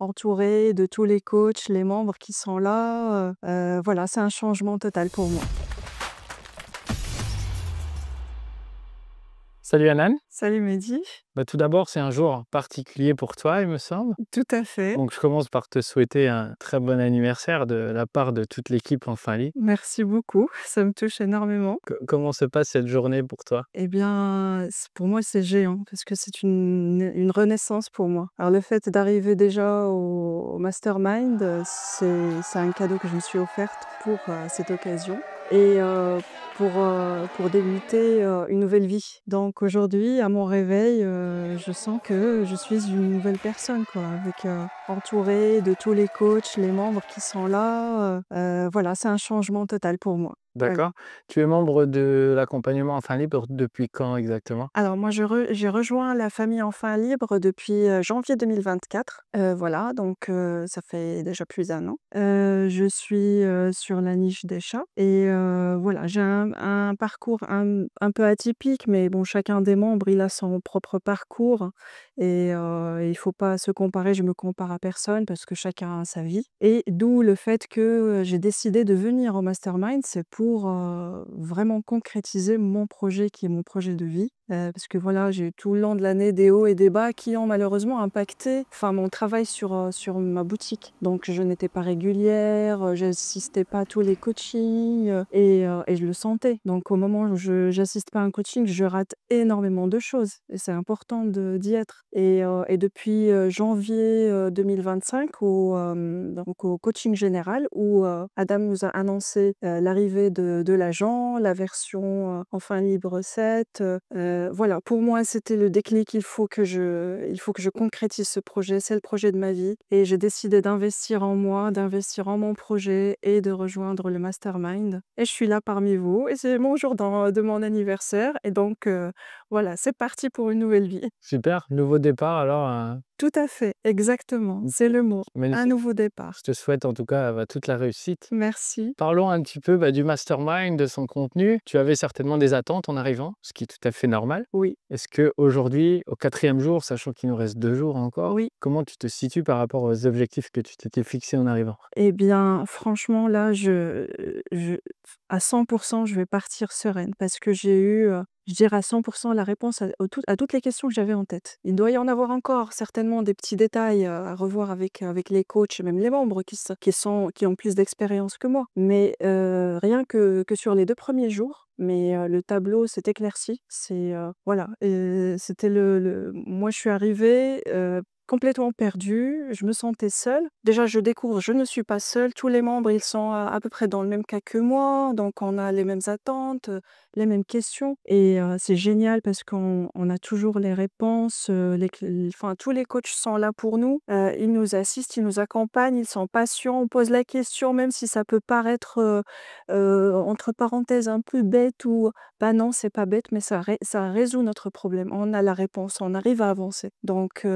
entourée de tous les coachs, les membres qui sont là. Voilà, c'est un changement total pour moi. Salut Anan. Salut Mehdi. Tout d'abord, c'est un jour particulier pour toi, il me semble. Tout à fait. Donc, je commence par te souhaiter un très bon anniversaire de la part de toute l'équipe Enfants Libres. Merci beaucoup, ça me touche énormément. Comment se passe cette journée pour toi? Eh bien, pour moi, c'est géant parce que c'est une renaissance pour moi. Alors, le fait d'arriver déjà au mastermind, c'est un cadeau que je me suis offerte pour cette occasion et pour débuter une nouvelle vie. Donc, aujourd'hui, à mon réveil, je sens que je suis une nouvelle personne, quoi, avec entourée de tous les coachs, les membres qui sont là. Voilà, c'est un changement total pour moi. Ouais. D'accord. Tu es membre de l'accompagnement Enfants Libres depuis quand exactement? Alors moi, j'ai rejoint la famille Enfants Libres depuis, janvier 2024. Voilà, donc ça fait déjà plus d'1 an. Je suis, sur la niche des chats et voilà, j'ai un parcours un peu atypique, mais bon, chacun des membres, il a son propre parcours et il faut pas se comparer. Je me compare à personne parce que chacun a sa vie et d'où le fait que, j'ai décidé de venir au mastermind, c'est pour, vraiment concrétiser mon projet qui est mon projet de vie. Parce que voilà, j'ai eu tout le long de l'année des hauts et des bas qui ont malheureusement impacté, enfin mon travail sur ma boutique. Donc je n'étais pas régulière, j'assistais pas à tous les coachings, et je le sentais. Donc au moment où j'assiste pas à un coaching, je rate énormément de choses et c'est important d'y être. Et depuis, janvier, 2025 donc au coaching général où, Adam nous a annoncé, l'arrivée de l'agent, la version, Enfants Libres 7. Voilà, pour moi, c'était le déclic. Il faut que je concrétise ce projet. C'est le projet de ma vie et j'ai décidé d'investir en moi, d'investir en mon projet et de rejoindre le mastermind et je suis là parmi vous et c'est mon jour de mon anniversaire et donc voilà, c'est parti pour une nouvelle vie. Super, nouveau départ alors, Tout à fait, exactement, c'est le mot. Un magnifique. nouveau Je départ. te souhaite en tout cas, toute la réussite. Merci. Parlons un petit peu, du mastermind, de son contenu. Tu avais certainement des attentes en arrivant, ce qui est tout à fait normal. Oui, Est-ce qu'aujourd'hui, au 4e jour, sachant qu'il nous reste 2 jours encore, oui. comment tu te situes par rapport aux objectifs que tu t'étais fixés en arrivant? Eh bien, franchement, là, je à 100 je vais partir sereine parce que j'ai eu, je dirais à 100 la réponse à toutes les questions que j'avais en tête. Il doit y en avoir encore certainement des petits détails, à revoir avec les coachs et même les membres qui ont plus d'expérience que moi. Mais, rien que sur les 2 premiers jours, mais, le tableau s'est éclairci. Voilà, c'était moi, je suis arrivée, complètement perdue, je me sentais seule. Déjà, je découvre, je ne suis pas seule, tous les membres, ils sont à peu près dans le même cas que moi, donc on a les mêmes attentes, les mêmes questions et c'est génial parce qu'on a toujours les réponses, enfin tous les coachs sont là pour nous, ils nous assistent, ils nous accompagnent, ils sont patients, on pose la question même si ça peut paraître, entre parenthèses un peu bête ou bah non, c'est pas bête, mais ça résout notre problème. On a la réponse, on arrive à avancer. Donc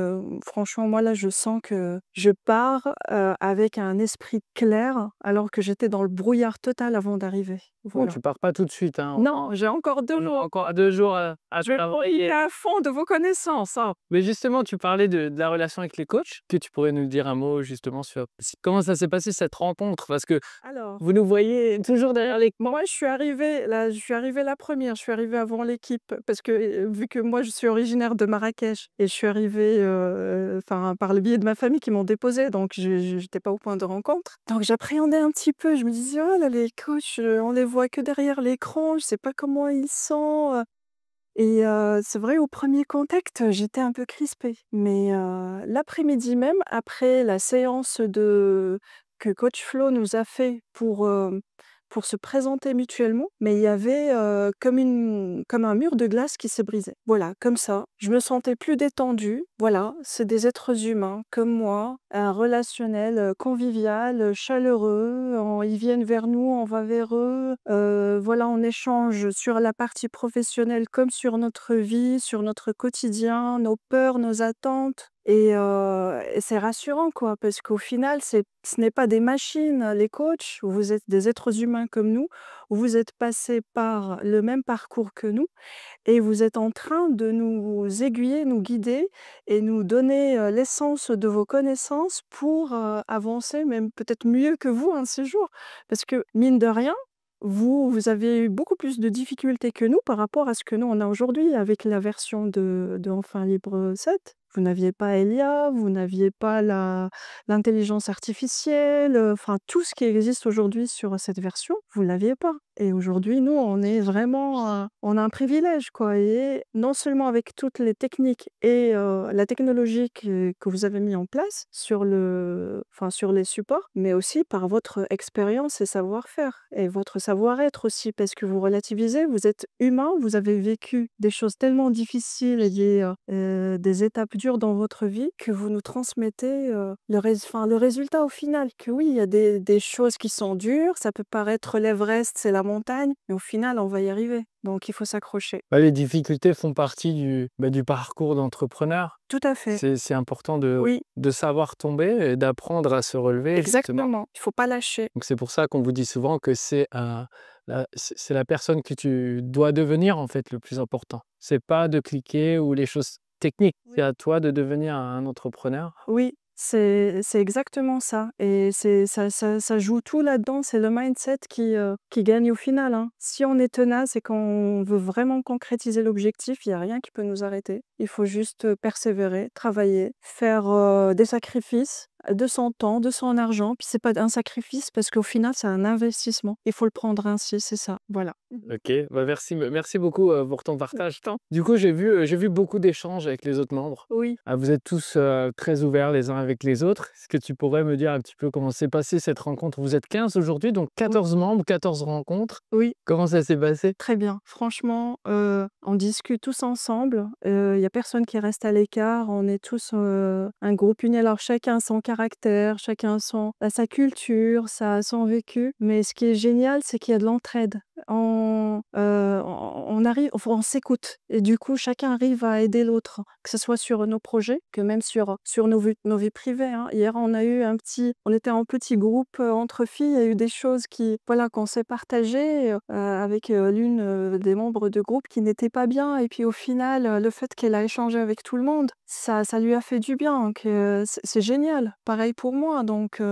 franchement, moi là, je sens que je pars, avec un esprit clair, alors que j'étais dans le brouillard total avant d'arriver. Bon, Voilà. tu pars pas tout de suite, hein. Non, j'ai encore 2 On a jours. encore 2 jours, à Je vais travailler. profiter à fond de vos connaissances, hein. Mais justement, tu parlais de la relation avec les coachs. Est-ce que tu pourrais nous dire un mot justement sur comment ça s'est passé cette rencontre? Parce que Alors vous nous voyez toujours derrière les moi, je suis arrivée la première, je suis arrivée avant l'équipe parce que, vu que moi, je suis originaire de Marrakech et je suis arrivée, enfin, par le biais de ma famille qui m'ont déposée, donc j'étais pas au point de rencontre. Donc j'appréhendais un petit peu, je me disais: «Oh là, les coachs, on les voit que derrière l'écran, je sais pas comment ils sont». Et c'est vrai au premier contact, j'étais un peu crispée. Mais l'après-midi même, après la séance que coach Flo nous a fait pour se présenter mutuellement, mais il y avait, comme un mur de glace qui s'est brisé. Voilà, comme ça. Je me sentais plus détendue. Voilà, c'est des êtres humains comme moi, un relationnel, convivial, chaleureux. Ils viennent vers nous, on va vers eux. Voilà, on échange sur la partie professionnelle comme sur notre vie, sur notre quotidien, nos peurs, nos attentes. Et c'est rassurant, quoi, parce qu'au final, ce n'est pas des machines, les coachs. Vous êtes des êtres humains comme nous. Vous êtes passés par le même parcours que nous et vous êtes en train de nous aiguiller, nous guider et nous donner, l'essence de vos connaissances pour, avancer même peut-être mieux que vous un de ces jours. Parce que mine de rien, vous avez eu beaucoup plus de difficultés que nous par rapport à ce que nous on a aujourd'hui avec la version de Enfin Libre 7. Vous n'aviez pas Elia, vous n'aviez pas l'intelligence artificielle, enfin tout ce qui existe aujourd'hui sur cette version, vous ne l'aviez pas. Et aujourd'hui, nous, on est vraiment, on a un privilège, quoi. Et non seulement avec toutes les techniques et la technologie que vous avez mis en place sur les supports, mais aussi par votre expérience et savoir-faire et votre savoir-être aussi, parce que vous relativisez, vous êtes humain, vous avez vécu des choses tellement difficiles et des étapes dures dans votre vie que vous nous transmettez le résultat au final. Que oui, il y a des choses qui sont dures, ça peut paraître l'Everest, c'est la montagne, mais au final, on va y arriver. Donc, il faut s'accrocher. Ouais, les difficultés font partie du parcours d'entrepreneur. Tout à fait. C'est important Oui, de savoir tomber et d'apprendre à se relever, justement. exactement. Il faut pas lâcher. Donc c'est pour ça qu'on vous dit souvent que c'est la personne que tu dois devenir, en fait, le plus important. C'est pas de cliquer ou les choses techniques. C'est Oui. à toi de devenir un entrepreneur. Oui, c'est exactement ça et ça joue tout là-dedans, c'est le mindset qui gagne au final, hein. Si on est tenace et qu'on veut vraiment concrétiser l'objectif, il y a rien qui peut nous arrêter. Il faut juste, persévérer, travailler, faire, des sacrifices, de son temps, de son argent, puis c'est pas un sacrifice parce qu'au final, c'est un investissement. Il faut le prendre ainsi, c'est ça, voilà. OK, bah, merci beaucoup, pour ton partage. Temps. Du coup, j'ai vu beaucoup d'échanges avec les autres membres. Oui, Ah, vous êtes tous, très ouverts les uns avec les autres. Est-ce que tu pourrais me dire un petit peu comment s'est passée cette rencontre? Vous êtes 15 aujourd'hui, donc oui, 14 membres, 14 rencontres. oui. Comment ça s'est passé? Très bien. Franchement, on discute tous ensemble, il y a personne qui reste à l'écart. On est tous, un groupe uni. Alors chacun son caractère, chacun sa culture, son vécu. Mais ce qui est génial, c'est qu'il y a de l'entraide. On arrive enfin on s'écoute et du coup, chacun arrive à aider l'autre, que ce soit sur nos projets, que même sur nos vies privées, hein. Hier, on était en petit groupe, entre filles. Il y a eu des choses voilà, qu'on s'est partagées, avec, l'une, des membres de groupe qui n'était pas bien et puis au final, le fait qu'elle a échangé avec tout le monde, ça lui a fait du bien donc c'est génial. Pareil pour moi donc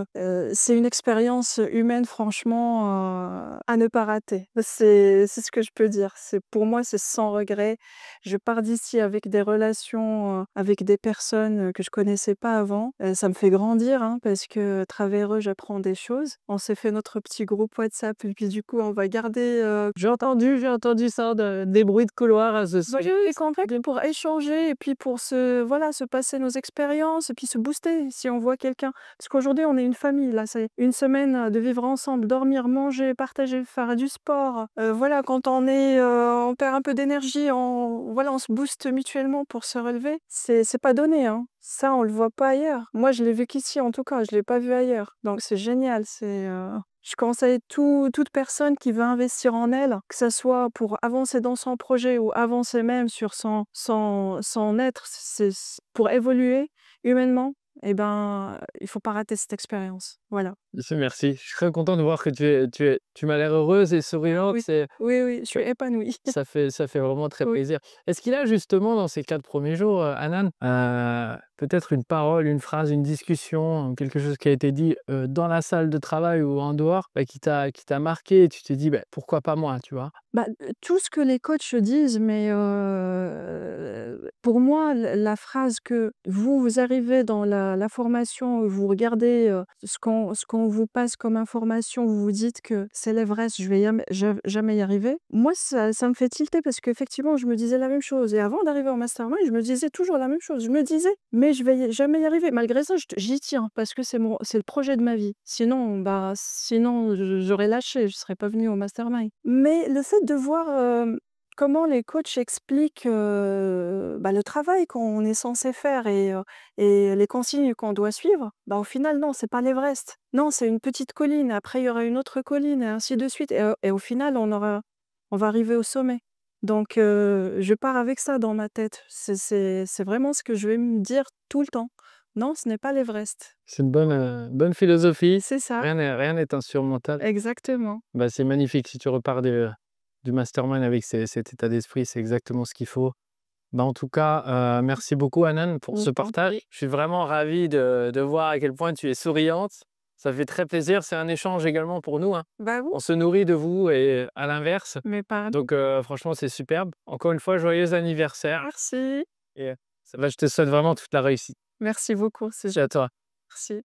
c'est une expérience humaine franchement, à ne pas rater. C'est ce que je peux dire. Pour moi, c'est sans regret. Je pars d'ici avec des relations, avec des personnes, que je connaissais pas avant. Ça me fait grandir, hein, parce qu'à travers eux, j'apprends des choses. On s'est fait notre petit groupe WhatsApp et puis du coup, on va garder, J'ai entendu ça, des bruits de couloir à ce bah, sujet. des contacts pour échanger et puis pour se passer nos expériences et puis se booster si on voit quelqu'un. Parce qu'aujourd'hui, on est une famille, là, c'est une semaine de vivre ensemble, dormir, manger, partager, faire du sport. Voilà, quand on perd un peu d'énergie, on se booste mutuellement pour se relever. C'est pas donné, hein. Ça, on le voit pas ailleurs. Moi, je l'ai vu qu'ici, en tout cas, je l'ai pas vu ailleurs. Donc c'est génial, je conseille toute personne qui veut investir en elle, que ça soit pour avancer dans son projet ou avancer même sur son être, pour évoluer humainement, eh ben, il faut pas rater cette expérience. Voilà. Merci. Je suis très content de voir que tu m'as l'air heureuse et souriante. Oui, oui, oui, je suis épanouie. Ça fait vraiment très Oui. plaisir. Est-ce qu'il y a justement dans ces 4 premiers jours, Hanan, peut-être une parole, une phrase, une discussion, quelque chose qui a été dit, dans la salle de travail ou en dehors, bah, qui t'a marqué et tu t'es dit: «Bah, pourquoi pas moi?» tu vois? Bah, tout ce que les coachs disent, mais pour moi, la phrase que vous arrivez dans la formation, vous regardez, ce qu'on vous passe comme information, vous vous dites que c'est l'Everest, je vais jamais y arriver. Moi, ça me fait tilter parce qu'effectivement, je me disais la même chose et avant d'arriver au mastermind, je me disais toujours la même chose. Je me disais: «Mais je vais jamais y arriver». Malgré ça, j'y tiens parce que c'est le projet de ma vie. Sinon, j'aurais lâché, je serais pas venue au mastermind. Mais le fait de voir, comment les coachs expliquent, le travail qu'on est censé faire et les consignes qu'on doit suivre, bah, au final, non, c'est pas l'Everest. Non, c'est une petite colline, après il y aura une autre colline et ainsi de suite et au final, on va arriver au sommet. Donc je pars avec ça dans ma tête. C'est vraiment ce que je vais me dire tout le temps. Non, ce n'est pas l'Everest. C'est une bonne philosophie. C'est ça, Rien n'est insurmontable. exactement. Bah, c'est magnifique. Si tu repars du mastermind avec cet état d'esprit, c'est exactement ce qu'il faut. Bah, en tout cas, merci beaucoup Hanan pour Je ce t'en partage. prie. Je suis vraiment ravi de voir à quel point tu es souriante. Ça fait très plaisir. C'est un échange également pour nous, hein. Bah oui, On se nourrit de vous et à l'inverse. mais pareil. Donc franchement, c'est superbe. Encore une fois, joyeux anniversaire Merci. et je te souhaite vraiment toute la réussite. Merci beaucoup, c'est Merci à toi. merci.